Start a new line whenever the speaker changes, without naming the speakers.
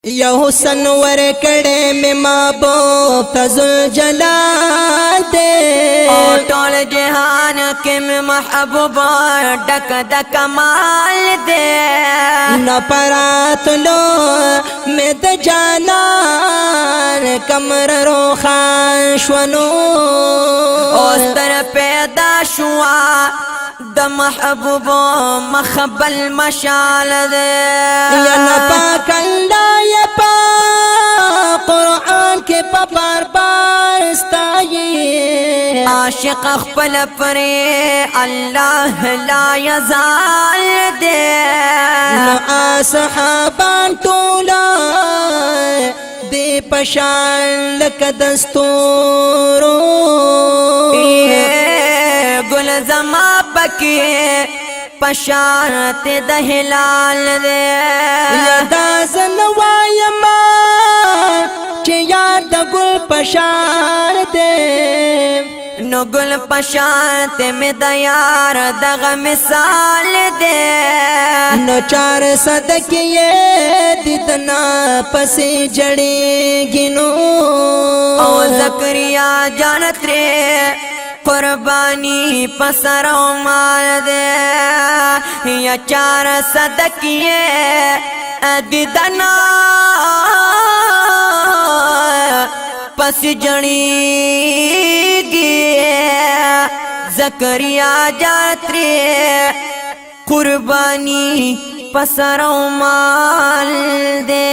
یا حسن ور کڑے میں محبوب تزل جلال دے
او ٹول جہان کے میں محبوب ڈک ڈک مال دے
نہ پرات لو میں د جانان کمر روخان شونو
اوستر پیدا شوا د محبوب مخبل مشال دے
یا نپاک اللہ یا پاک قرآن کے پار پار استائی
عاشق اخپل پرے اللہ لا یزال دے
نو صحابان تولا دے پشان لک دستورو
گل زما پکی پشارت د ہلال دے
یادا زنوایما چه یار د گل پشار دے
نو گل پشارت میں دیار دغ مثال دے
نو چار صدقیے دیدنا پسی جڑے گنو
او زکریا جانت رے قربانی پسرو مال دے یا چار صدقیے دیدنا پس جڑی گی زکریا جاتری قربانی پسرو مال دے